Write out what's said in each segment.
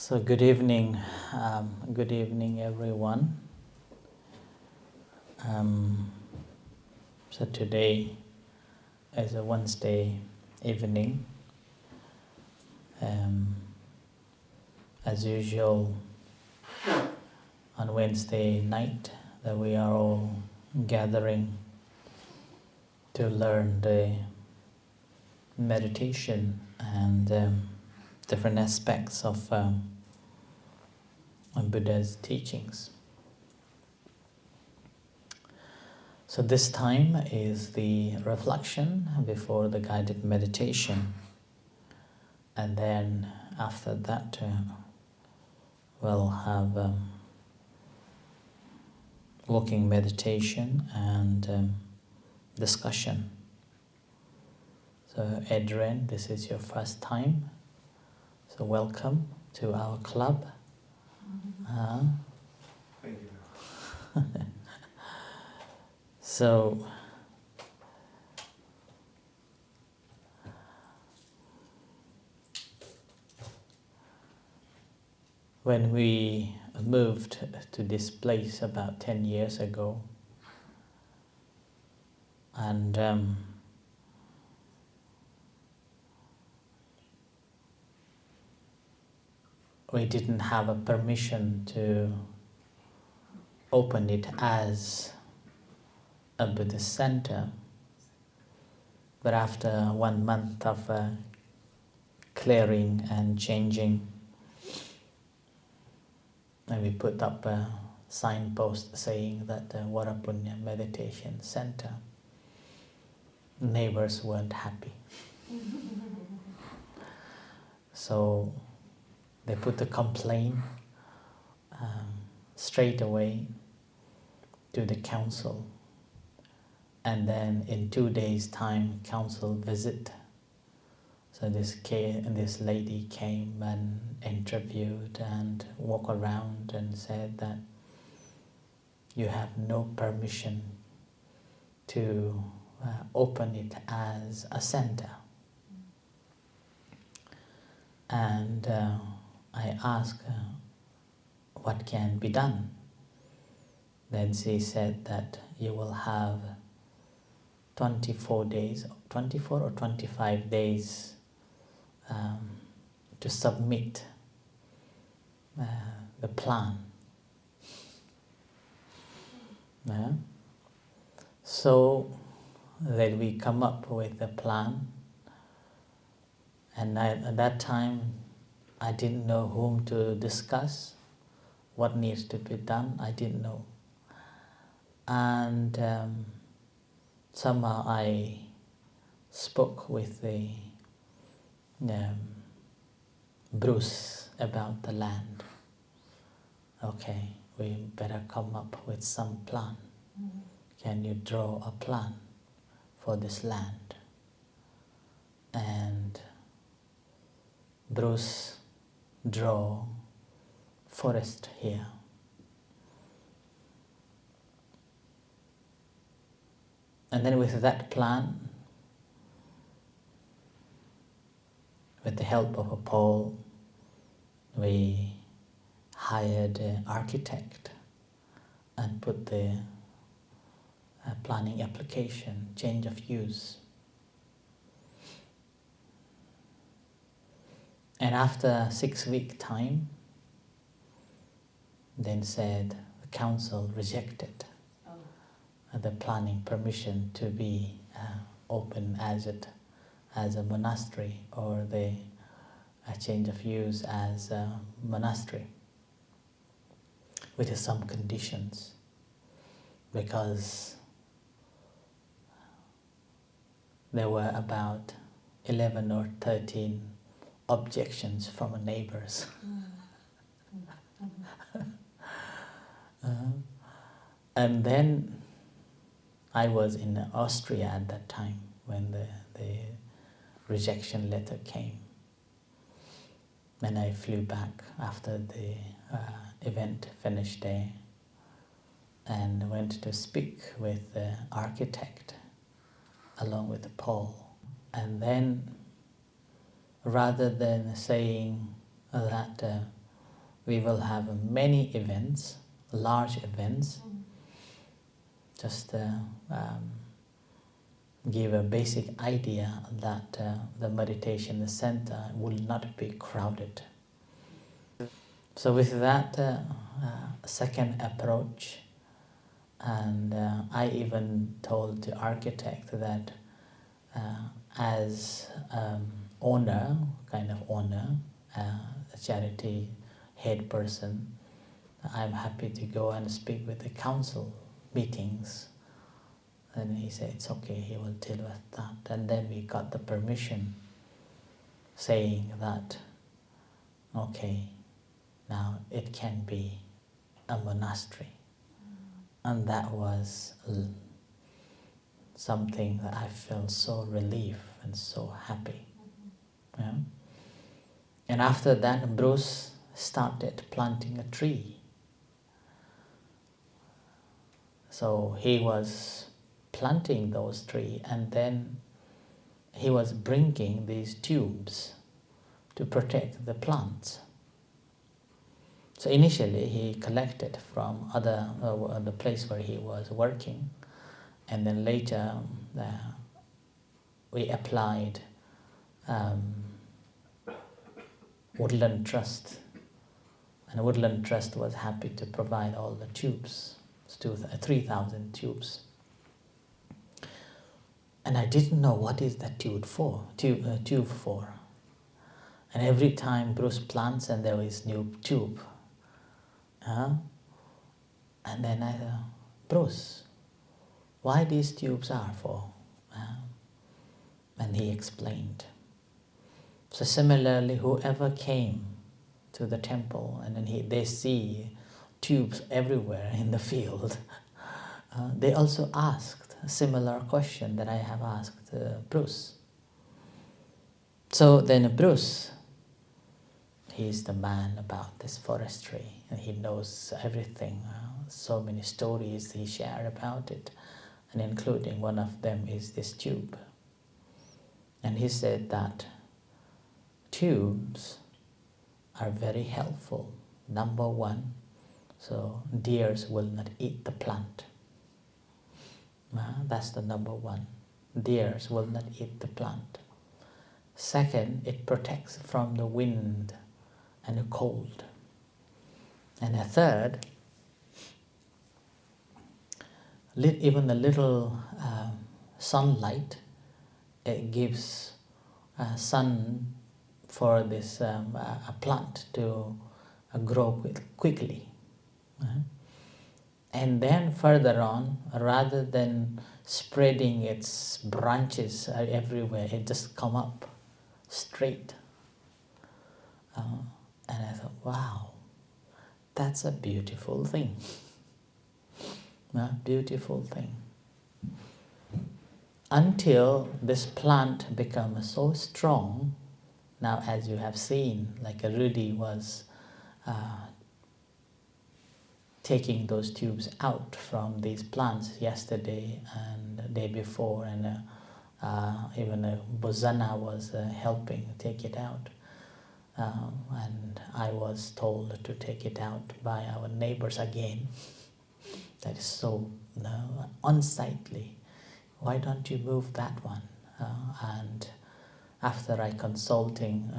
So good evening everyone. So today is a Wednesday evening. As usual on Wednesday night that we are all gathering to learn the meditation and different aspects of Buddha's teachings. So this time is the reflection before the guided meditation, and then after that we'll have walking meditation and discussion. So Adrian, this is your first time, so welcome to our club. Thank you. So when we moved to this place about 10 years ago, and we didn't have a permission to open it as a Buddhist center, but after 1 month of clearing and changing, and we put up a signpost saying that Varapunya Meditation Center. Neighbors weren't happy. So they put a complaint straight away to the council. And then in 2 days' time, council visit. So this lady came and interviewed and walked around and said that you have no permission to open it as a center. And I asked what can be done. Then she said that you will have 24 or 25 days to submit the plan. So then we come up with a plan, and at that time I didn't know whom to discuss, what needs to be done, I didn't know. And somehow I spoke with the Bruce about the land. Okay, we better come up with some plan. Can you draw a plan for this land? And Bruce drew forest here. And then with that plan, with the help of a Paul, we hired an architect and put the planning application, change of use. And after 6 week time, then said the council rejected the planning permission to be open as a monastery, or the change of use as a monastery, with some conditions, because there were about 11 or 13 objections from neighbors. And then I was in Austria at that time when the rejection letter came. And I flew back after the event finished there and went to speak with the architect along with Paul. And then rather than saying that we will have many events, large events, just give a basic idea that the meditation center will not be crowded. So with that second approach, and I even told the architect that as owner, a charity head person, I'm happy to go and speak with the council meetings. And he said, it's okay, he will deal with that. And then we got the permission saying that, okay, now it can be a monastery. And that was something that I felt so relief and so happy. Yeah? And after that, Bruce started planting a tree. So he was planting those trees, and then he was bringing these tubes to protect the plants. So initially he collected from the place where he was working, and then later we applied Woodland Trust, and Woodland Trust was happy to provide all the tubes, 3,000 tubes. And I didn't know what is that tube for. And every time Bruce plants and there is new tube. And then I thought, Bruce, why these tubes are for? And he explained. So similarly, whoever came to the temple and then they see tubes everywhere in the field, they also asked a similar question that I have asked Bruce. So then Bruce, he's the man about this forestry, and he knows everything. So many stories he shared about it, and including one of them is this tube. And he said that tubes are very helpful. Number one, so deers will not eat the plant. That's the number one. Deers will not eat the plant. Second, it protects from the wind and the cold. And a third, even a little sunlight, it gives sun for this a plant to grow quickly. And then further on, rather than spreading its branches everywhere, it just come up straight. And I thought, wow, that's a beautiful thing. A beautiful thing. Until this plant becomes so strong, now as you have seen, like Rudy was taking those tubes out from these plants yesterday and the day before, and even Bozana was helping take it out. And I was told to take it out by our neighbors again. That is so unsightly. Why don't you move that one? And after I consulted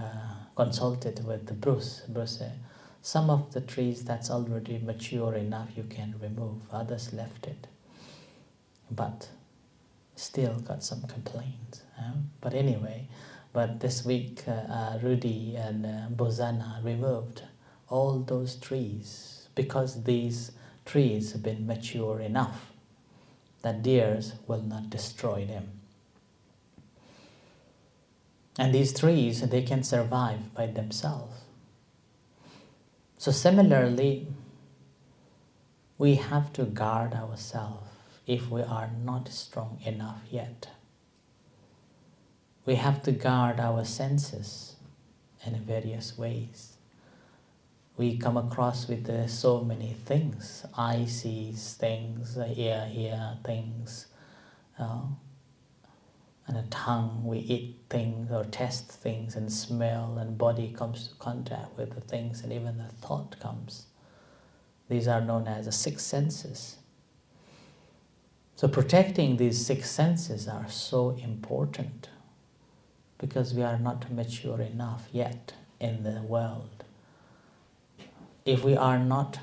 with Bruce said, some of the trees that's already mature enough you can remove, others left it. But still got some complaints. But anyway, but this week Rudy and Bozana removed all those trees because these trees have been mature enough that deers will not destroy them. And these trees, they can survive by themselves. So similarly, we have to guard ourselves if we are not strong enough yet. We have to guard our senses in various ways. We come across with so many things. Eye sees things, ear hears things. And a tongue, we eat things or taste things and smell, and body comes to contact with the things, and even the thought comes. These are known as the six senses. So protecting these six senses are so important because we are not mature enough yet in the world. If we are not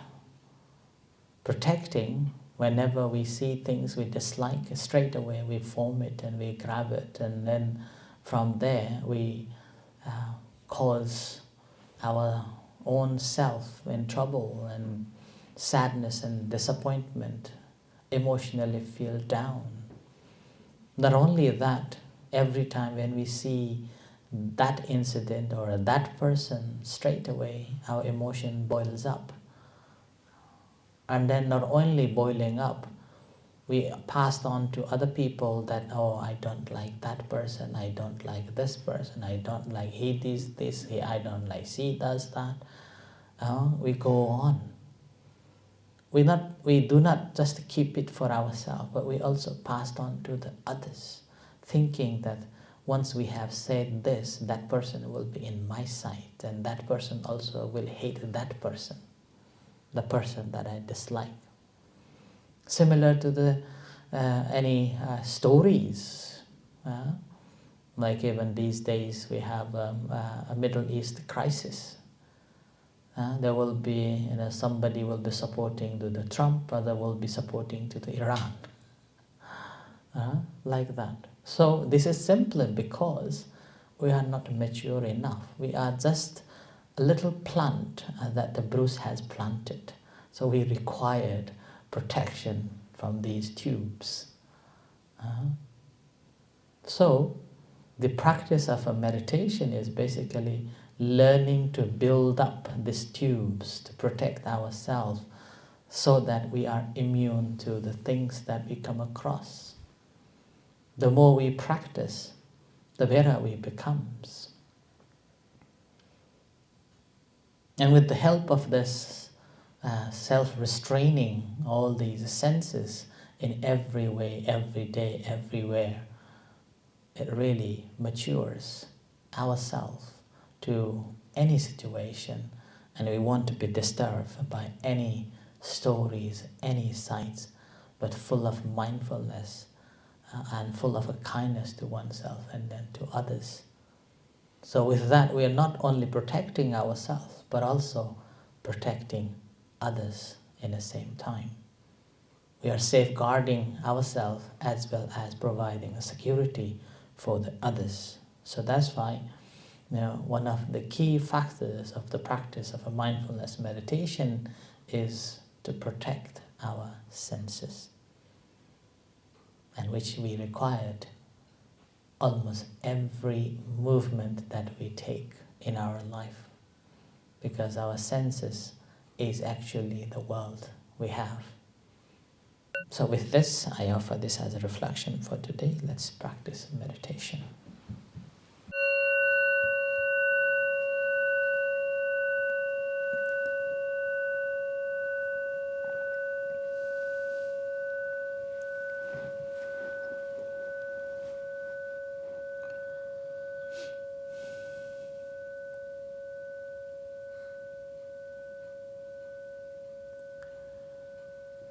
protecting, whenever we see things we dislike, straight away we form it and we grab it, and then from there we cause our own self in trouble and sadness and disappointment, emotionally feel down. Not only that, every time when we see that incident or that person, straight away our emotion boils up. And then not only boiling up, we passed on to other people that, oh, I don't like that person, I don't like this person, I don't like he does this, I don't like she does that. We go on. We do not just keep it for ourselves, but we also passed on to the others, thinking that once we have said this, that person will be in my sight, and that person also will hate that person, the person that I dislike. Similar to the any stories, like even these days we have a Middle East crisis. There will be, somebody will be supporting to the Trump, other will be supporting to the Iran, like that. So this is simply because we are not mature enough. We are just a little plant that the Bruce has planted. So we required protection from these tubes. So the practice of a meditation is basically learning to build up these tubes to protect ourselves so that we are immune to the things that we come across. The more we practice, the better we become. And with the help of this self-restraining all these senses in every way, every day, everywhere, it really matures ourselves to any situation, and we won't be disturbed by any stories, any sights, but full of mindfulness and full of a kindness to oneself and then to others. So with that, we are not only protecting ourselves, but also protecting others in the same time. We are safeguarding ourselves as well as providing a security for the others. So that's why one of the key factors of the practice of a mindfulness meditation is to protect our senses, and which we required almost every movement that we take in our life, because our senses is actually the world we have. So with this, I offer this as a reflection for today. Let's practice meditation.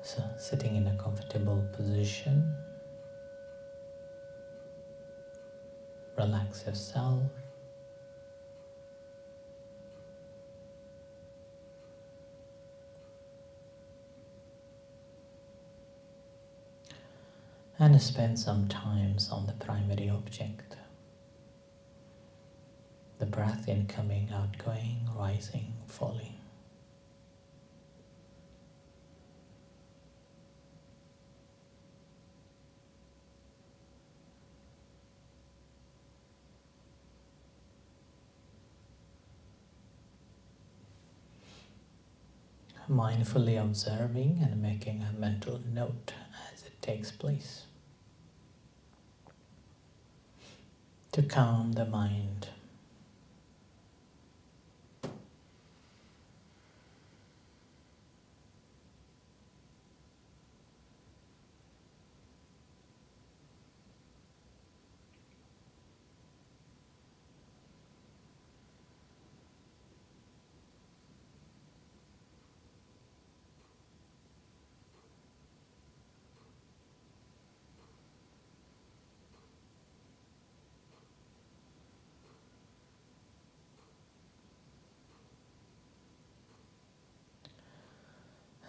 So sitting in a comfortable position, relax yourself. And spend some time on the primary object. The breath incoming, outgoing, rising, falling. Mindfully observing and making a mental note as it takes place to calm the mind.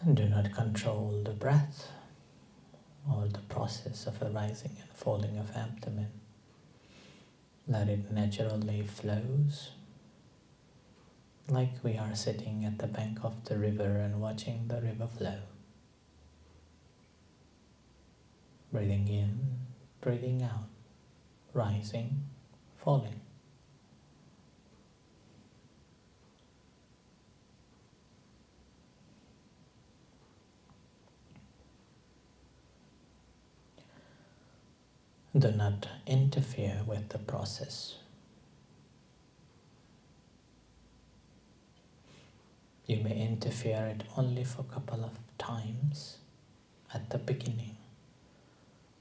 And do not control the breath or the process of arising and falling of abdomen. Let it naturally flows, like we are sitting at the bank of the river and watching the river flow. Breathing in, breathing out, rising, falling. Do not interfere with the process. You may interfere it only for a couple of times at the beginning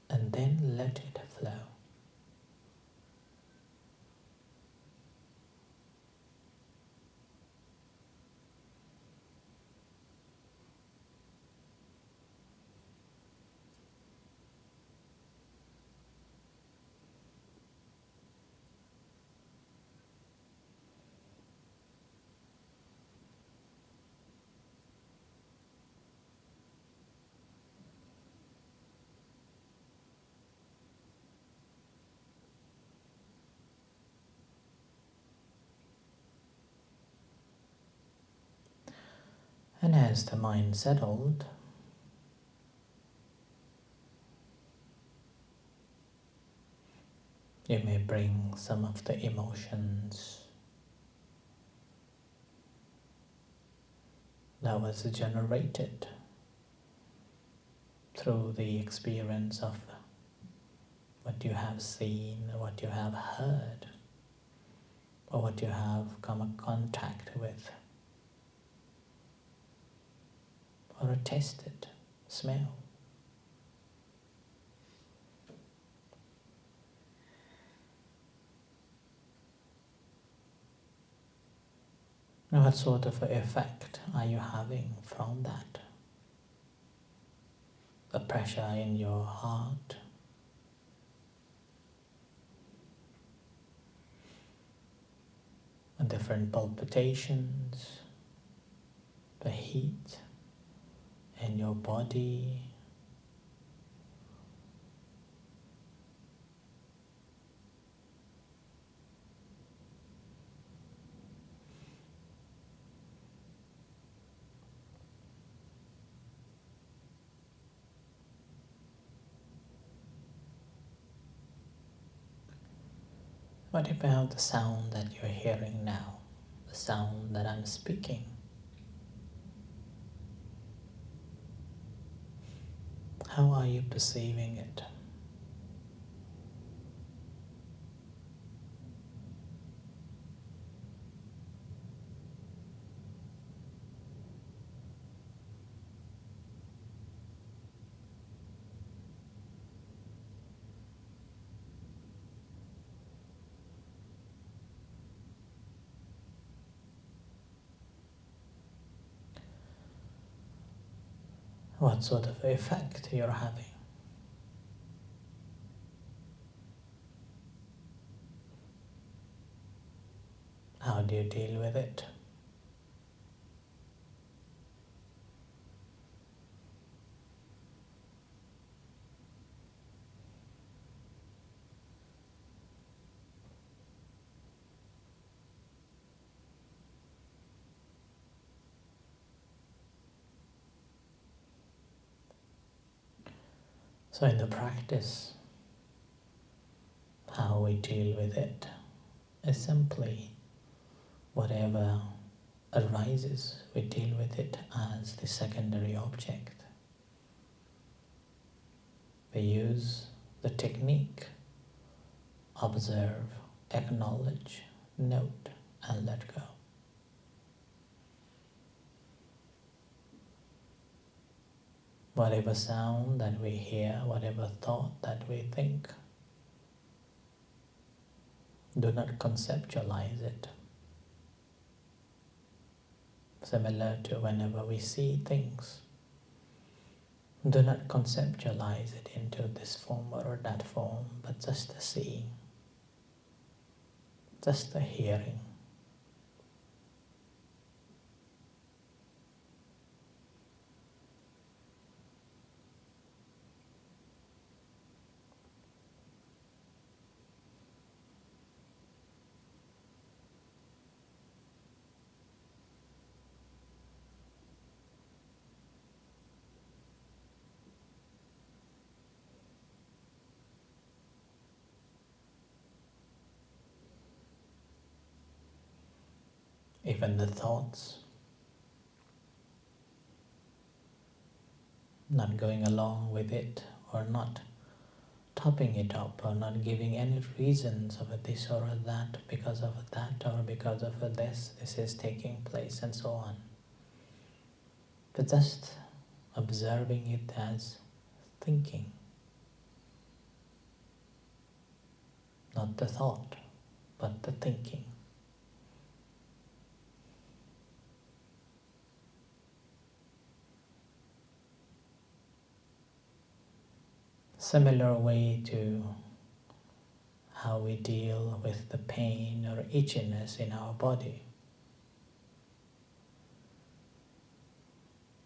and then let it flow. And as the mind settled, you may bring some of the emotions that was generated through the experience of what you have seen, what you have heard, or what you have come in contact with, or tasted, smell. Now, what sort of effect are you having from that? The pressure in your heart, the different palpitations, the heat in your body, what about the sound that you're hearing now, the sound that I'm speaking? How are you perceiving it? What sort of effect you're having? How do you deal with it? So in the practice, how we deal with it is simply whatever arises, we deal with it as the secondary object. We use the technique, observe, acknowledge, note, and let go. Whatever sound that we hear, whatever thought that we think, do not conceptualize it. Similar to whenever we see things, do not conceptualize it into this form or that form, but just the seeing, just the hearing. even the thoughts, not going along with it or not topping it up or not giving any reasons of a this or a that, because of that or because of a this is taking place and so on. But just observing it as thinking, not the thought, but the thinking. Similar way to how we deal with the pain or itchiness in our body.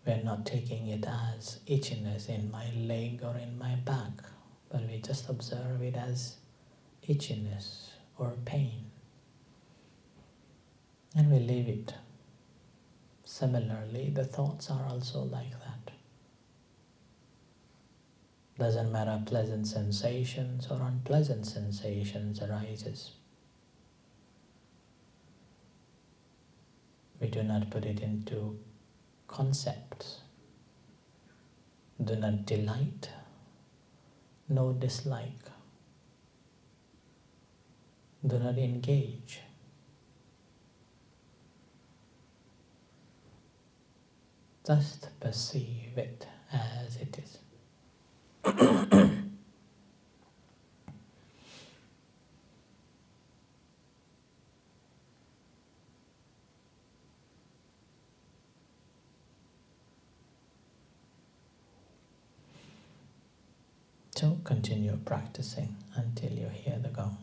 We're not taking it as itchiness in my leg or in my back, but we just observe it as itchiness or pain, and we leave it. Similarly, the thoughts are also like that. Doesn't matter pleasant sensations or unpleasant sensations arises. We do not put it into concepts. Do not delight, no dislike. Do not engage. Just perceive it as it is. So continue practicing until you hear the gong.